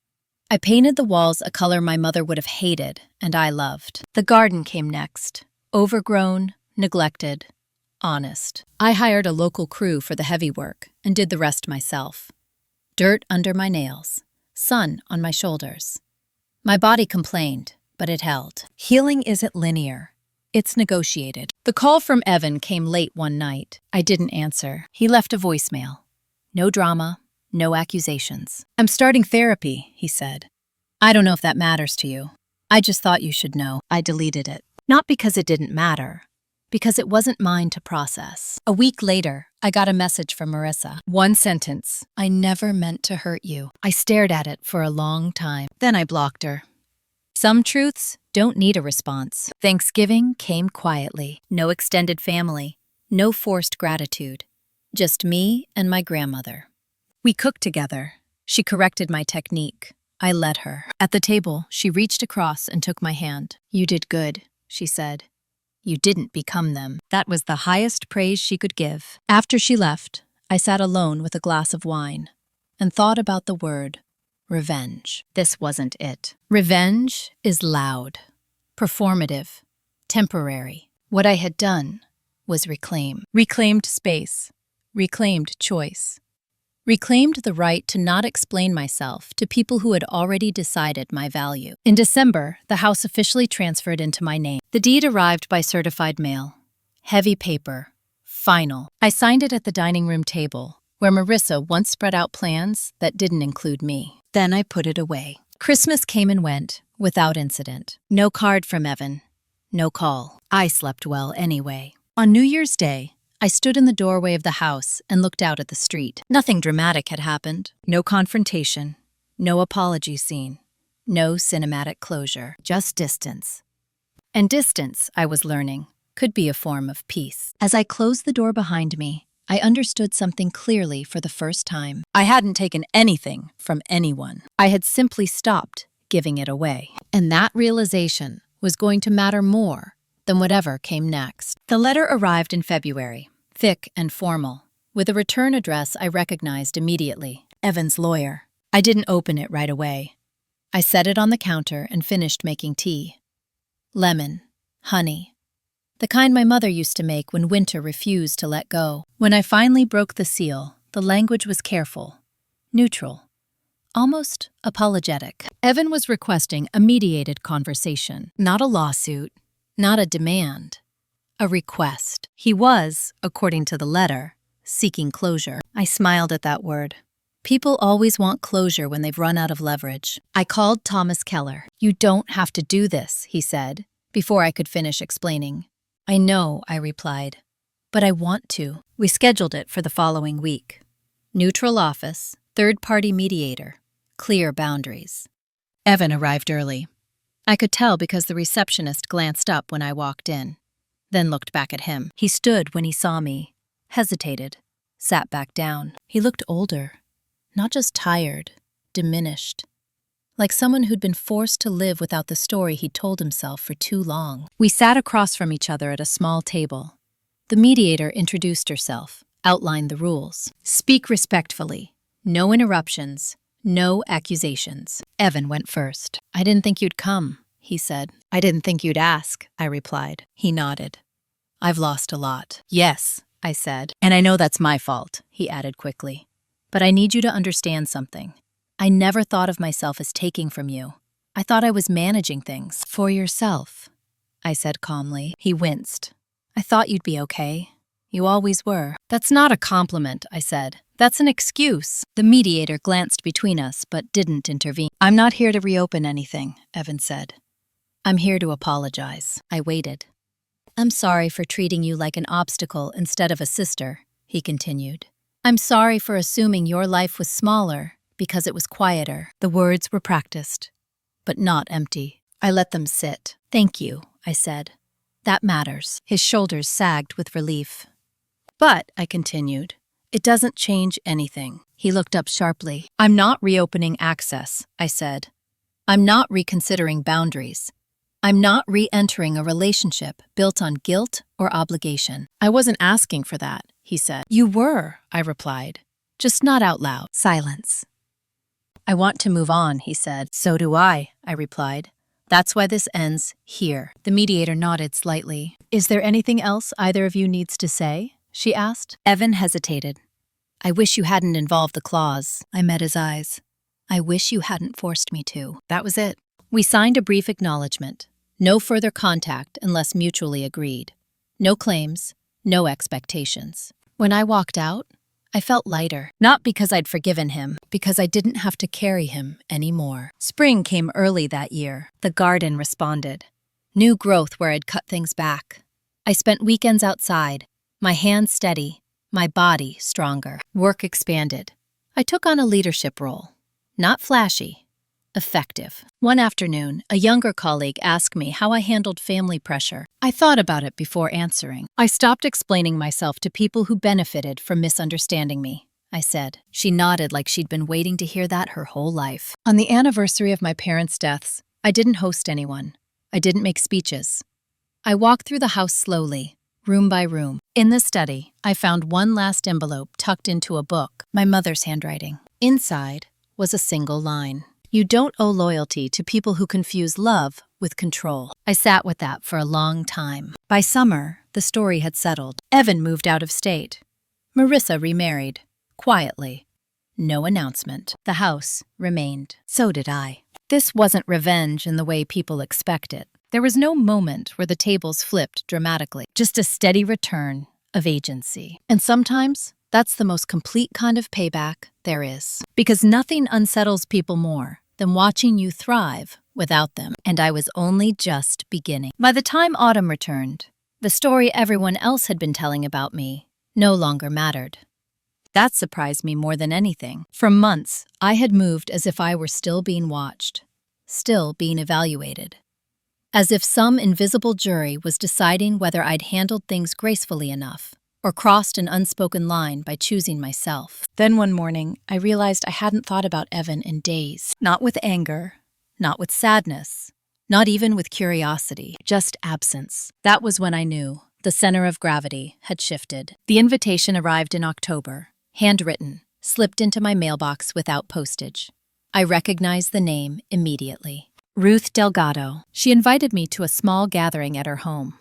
I painted the walls a color my mother would have hated and I loved. The garden came next. Overgrown, neglected, honest. I hired a local crew for the heavy work and did the rest myself. Dirt under my nails, sun on my shoulders. My body complained, but it held. Healing isn't linear. It's negotiated. The call from Evan came late one night. I didn't answer. He left a voicemail. No drama, no accusations. I'm starting therapy, he said. I don't know if that matters to you. I just thought you should know. I deleted it. Not because it didn't matter, because it wasn't mine to process. A week later, I got a message from Marissa. One sentence. I never meant to hurt you. I stared at it for a long time. Then I blocked her. Some truths don't need a response. Thanksgiving came quietly. No extended family. No forced gratitude. Just me and my grandmother. We cooked together. She corrected my technique. I let her. At the table, she reached across and took my hand. You did good, she said. You didn't become them. That was the highest praise she could give. After she left, I sat alone with a glass of wine. and thought about the word revenge. This wasn't it. Revenge is loud, performative, temporary. What I had done was reclaimed space, reclaimed choice, reclaimed the right to not explain myself to people who had already decided my value. In December, the house officially transferred into my name. The deed arrived by certified mail. Heavy paper. Final. I signed it at the dining room table, where Marissa once spread out plans that didn't include me. Then I put it away. Christmas came and went, without incident. No card from Evan. No call. I slept well anyway. On New Year's Day, I stood in the doorway of the house and looked out at the street. Nothing dramatic had happened. No confrontation. No apology scene. No cinematic closure. Just distance. And distance, I was learning, could be a form of peace. As I closed the door behind me, I understood something clearly for the first time. I hadn't taken anything from anyone. I had simply stopped giving it away. And that realization was going to matter more than whatever came next. The letter arrived in February, thick and formal, with a return address I recognized immediately, Evan's lawyer. I didn't open it right away. I set it on the counter and finished making tea. Lemon, honey, the kind my mother used to make when winter refused to let go. When I finally broke the seal, the language was careful, neutral, almost apologetic. Evan was requesting a mediated conversation, not a lawsuit, not a demand, a request. He was, according to the letter, seeking closure. I smiled at that word. People always want closure when they've run out of leverage. I called Thomas Keller. "You don't have to do this," he said, before I could finish explaining. "I know," I replied, "but I want to." We scheduled it for the following week. Neutral office, third-party mediator, clear boundaries. Evan arrived early. I could tell because the receptionist glanced up when I walked in, then looked back at him. He stood when he saw me, hesitated, sat back down. He looked older, not just tired, diminished, like someone who'd been forced to live without the story he'd told himself for too long. We sat across from each other at a small table. The mediator introduced herself, outlined the rules. Speak respectfully, no interruptions, no accusations. Evan went first. "I didn't think you'd come," he said. "I didn't think you'd ask," I replied. He nodded. "I've lost a lot." "Yes," I said. "And I know that's my fault," he added quickly. "But I need you to understand something. I never thought of myself as taking from you. I thought I was managing things." "For yourself," I said calmly. He winced. "I thought you'd be okay. You always were." "That's not a compliment," I said. "That's an excuse." The mediator glanced between us but didn't intervene. "I'm not here to reopen anything," Evan said. "I'm here to apologize." I waited. "I'm sorry for treating you like an obstacle instead of a sister," he continued. "I'm sorry for assuming your life was smaller because it was quieter." The words were practiced, but not empty. I let them sit. "Thank you," I said. "That matters." His shoulders sagged with relief. "But," I continued, "it doesn't change anything." He looked up sharply. "I'm not reopening access," I said. "I'm not reconsidering boundaries. I'm not re-entering a relationship built on guilt or obligation." "I wasn't asking for that," he said. "You were," I replied, "just not out loud." Silence. "I want to move on," he said. "So do I," I replied. "That's why this ends here." The mediator nodded slightly. "Is there anything else either of you needs to say?" she asked. Evan hesitated. "I wish you hadn't involved the clause." I met his eyes. "I wish you hadn't forced me to." That was it. We signed a brief acknowledgement. No further contact unless mutually agreed. No claims, no expectations. When I walked out, I felt lighter. Not because I'd forgiven him, because I didn't have to carry him anymore. Spring came early that year. The garden responded. New growth where I'd cut things back. I spent weekends outside, my hands steady, my body stronger. Work expanded. I took on a leadership role. Not flashy, effective. One afternoon, a younger colleague asked me how I handled family pressure. I thought about it before answering. I stopped explaining myself to people who benefited from misunderstanding me, I said. She nodded like she'd been waiting to hear that her whole life. On the anniversary of my parents' deaths, I didn't host anyone. I didn't make speeches. I walked through the house slowly, room by room. In the study, I found one last envelope tucked into a book, my mother's handwriting. Inside was a single line. You don't owe loyalty to people who confuse love with control. I sat with that for a long time. By summer, the story had settled. Evan moved out of state. Marissa remarried, quietly. No announcement. The house remained. So did I. This wasn't revenge in the way people expect it. There was no moment where the tables flipped dramatically, just a steady return of agency. And sometimes, that's the most complete kind of payback there is. Because nothing unsettles people more than watching you thrive without them. And I was only just beginning. By the time autumn returned, the story everyone else had been telling about me no longer mattered. That surprised me more than anything. For months, I had moved as if I were still being watched, still being evaluated. As if some invisible jury was deciding whether I'd handled things gracefully enough, or crossed an unspoken line by choosing myself. Then one morning, I realized I hadn't thought about Evan in days. Not with anger, not with sadness, not even with curiosity, just absence. That was when I knew the center of gravity had shifted. The invitation arrived in October, handwritten, slipped into my mailbox without postage. I recognized the name immediately. Ruth Delgado. She invited me to a small gathering at her home.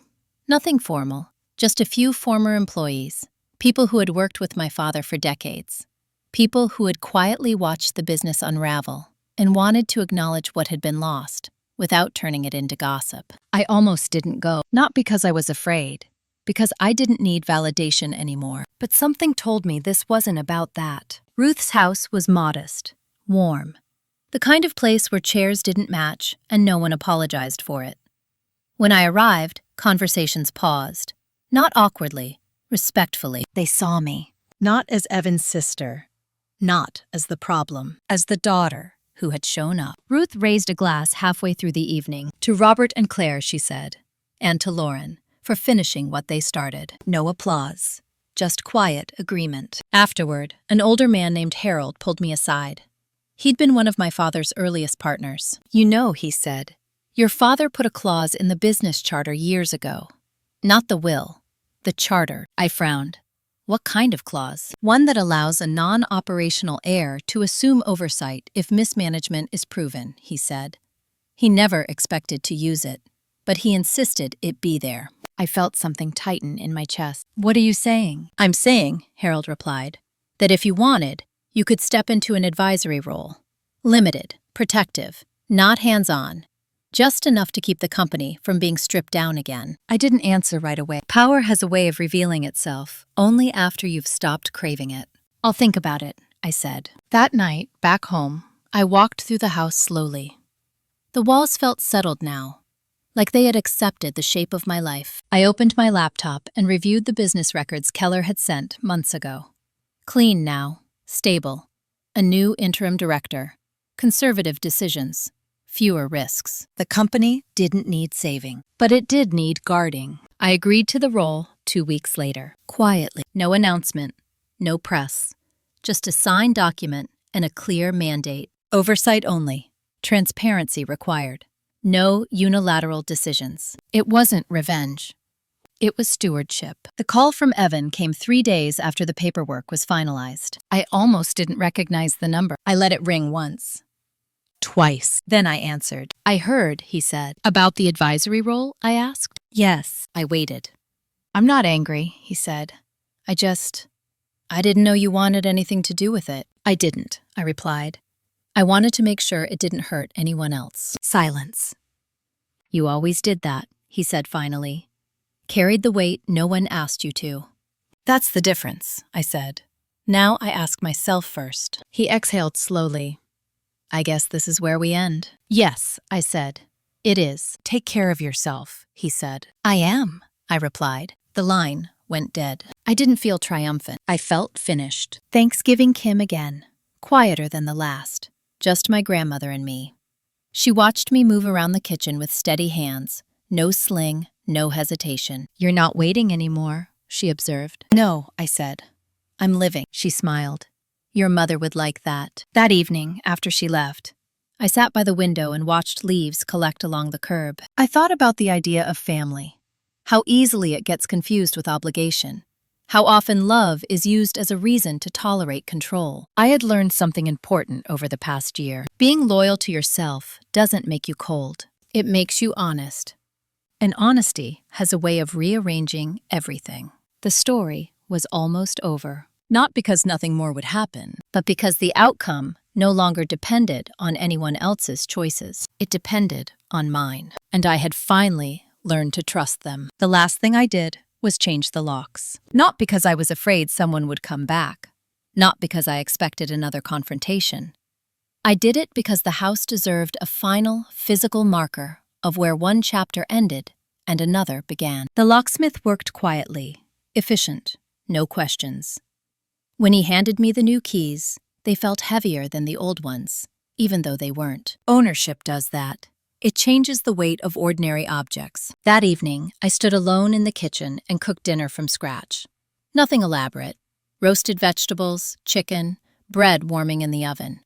Nothing formal, just a few former employees, people who had worked with my father for decades, people who had quietly watched the business unravel and wanted to acknowledge what had been lost without turning it into gossip. I almost didn't go, not because I was afraid, because I didn't need validation anymore. But something told me this wasn't about that. Ruth's house was modest, warm, the kind of place where chairs didn't match and no one apologized for it. When I arrived, conversations paused, not awkwardly, respectfully. They saw me, not as Evan's sister, not as the problem, as the daughter who had shown up. Ruth raised a glass halfway through the evening. To Robert and Claire, she said, and to Lauren, for finishing what they started. No applause, just quiet agreement. Afterward, an older man named Harold pulled me aside. He'd been one of my father's earliest partners. You know, he said, your father put a clause in the business charter years ago. Not the will, the charter. I frowned. What kind of clause? One that allows a non-operational heir to assume oversight if mismanagement is proven, he said. He never expected to use it, but he insisted it be there. I felt something tighten in my chest. What are you saying? I'm saying, Harold replied, that if you wanted, you could step into an advisory role. Limited, protective, not hands-on. Just enough to keep the company from being stripped down again. I didn't answer right away. Power has a way of revealing itself only after you've stopped craving it. I'll think about it, I said. That night, back home, I walked through the house slowly. The walls felt settled now, like they had accepted the shape of my life. I opened my laptop and reviewed the business records Keller had sent months ago. Clean now, stable, a new interim director, conservative decisions. Fewer risks. The company didn't need saving, but it did need guarding. I agreed to the role 2 weeks later. Quietly. No announcement, no press. Just a signed document and a clear mandate. Oversight only. Transparency required. No unilateral decisions. It wasn't revenge. It was stewardship. The call from Evan came 3 days after the paperwork was finalized. I almost didn't recognize the number. I let it ring once. Twice. Then I answered. I heard, he said. About the advisory role? I asked. Yes. I waited. I'm not angry, he said. I didn't know you wanted anything to do with it. I didn't, I replied. I wanted to make sure it didn't hurt anyone else. Silence. You always did that, he said finally. Carried the weight no one asked you to. That's the difference, I said. Now I ask myself first. He exhaled slowly. I guess this is where we end. Yes, I said. It is. Take care of yourself, he said. I am, I replied. The line went dead. I didn't feel triumphant. I felt finished. Thanksgiving came again, quieter than the last. Just my grandmother and me. She watched me move around the kitchen with steady hands. No sling, no hesitation. You're not waiting anymore, she observed. No, I said. I'm living, she smiled. Your mother would like that. That evening, after she left, I sat by the window and watched leaves collect along the curb. I thought about the idea of family, how easily it gets confused with obligation, How often love is used as a reason to tolerate control. I had learned something important over the past year. Being loyal to yourself doesn't make you cold. It makes you honest. And honesty has a way of rearranging everything. The story was almost over. Not because nothing more would happen, but because the outcome no longer depended on anyone else's choices. It depended on mine. And I had finally learned to trust them. The last thing I did was change the locks. Not because I was afraid someone would come back. Not because I expected another confrontation. I did it because the house deserved a final, physical marker of where one chapter ended and another began. The locksmith worked quietly, efficient, no questions. When he handed me the new keys, they felt heavier than the old ones, even though they weren't. Ownership does that. It changes the weight of ordinary objects. That evening, I stood alone in the kitchen and cooked dinner from scratch. Nothing elaborate. Roasted vegetables, chicken, bread warming in the oven.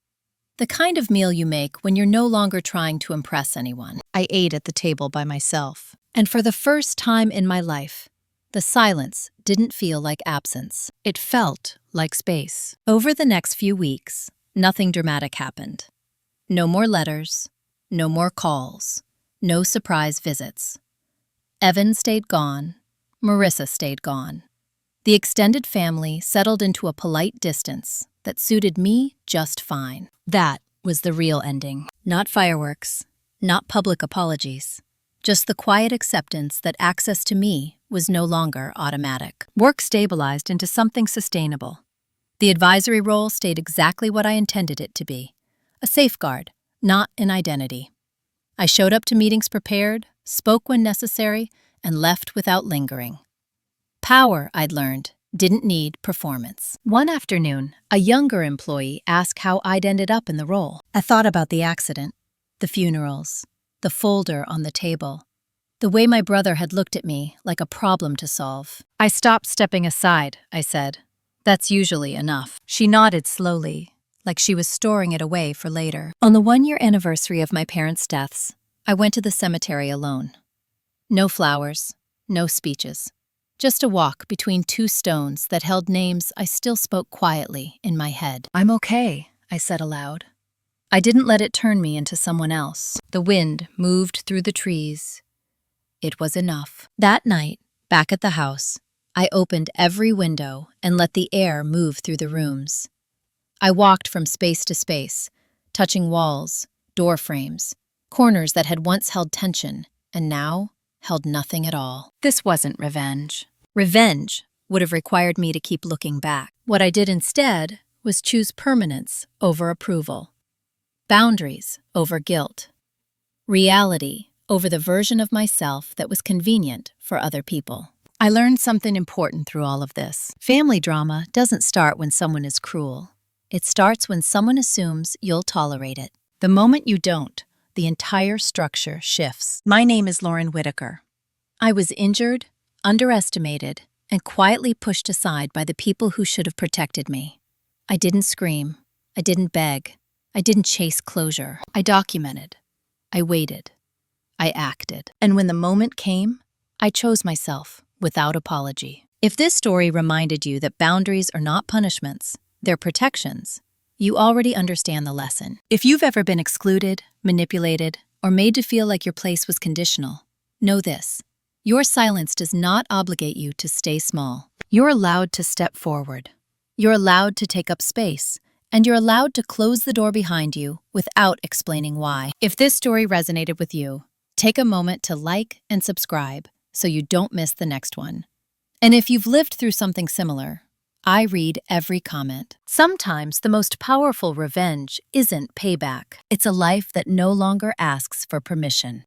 The kind of meal you make when you're no longer trying to impress anyone. I ate at the table by myself. And for the first time in my life, the silence didn't feel like absence. It felt like space. Over the next few weeks, nothing dramatic happened. No more letters. No more calls. No surprise visits. Evan stayed gone. Marissa stayed gone. The extended family settled into a polite distance that suited me just fine. That was the real ending. Not fireworks, not public apologies, just the quiet acceptance that access to me was no longer automatic. Work stabilized into something sustainable. The advisory role stayed exactly what I intended it to be, a safeguard, not an identity. I showed up to meetings prepared, spoke when necessary, and left without lingering. Power, I'd learned, didn't need performance. One afternoon, a younger employee asked how I'd ended up in the role. I thought about the accident, the funerals, the folder on the table, the way my brother had looked at me like a problem to solve. I stopped stepping aside, I said. That's usually enough. She nodded slowly, like she was storing it away for later. On the 1-year anniversary of my parents' deaths, I went to the cemetery alone. No flowers, no speeches. Just a walk between 2 stones that held names I still spoke quietly in my head. I'm okay, I said aloud. I didn't let it turn me into someone else. The wind moved through the trees. It was enough. That night, back at the house, I opened every window and let the air move through the rooms. I walked from space to space, touching walls, door frames, corners that had once held tension and now held nothing at all. This wasn't revenge. Revenge would have required me to keep looking back. What I did instead was choose permanence over approval, boundaries over guilt, reality over the version of myself that was convenient for other people. I learned something important through all of this. Family drama doesn't start when someone is cruel. It starts when someone assumes you'll tolerate it. The moment you don't, the entire structure shifts. My name is Lauren Whitaker. I was injured, underestimated, and quietly pushed aside by the people who should have protected me. I didn't scream. I didn't beg. I didn't chase closure. I documented. I waited. I acted. And when the moment came, I chose myself without apology. If this story reminded you that boundaries are not punishments, they're protections, you already understand the lesson. If you've ever been excluded, manipulated, or made to feel like your place was conditional, know this. Your silence does not obligate you to stay small. You're allowed to step forward. You're allowed to take up space. And you're allowed to close the door behind you without explaining why. If this story resonated with you, take a moment to like and subscribe so you don't miss the next one. And if you've lived through something similar, I read every comment. Sometimes the most powerful revenge isn't payback. It's a life that no longer asks for permission.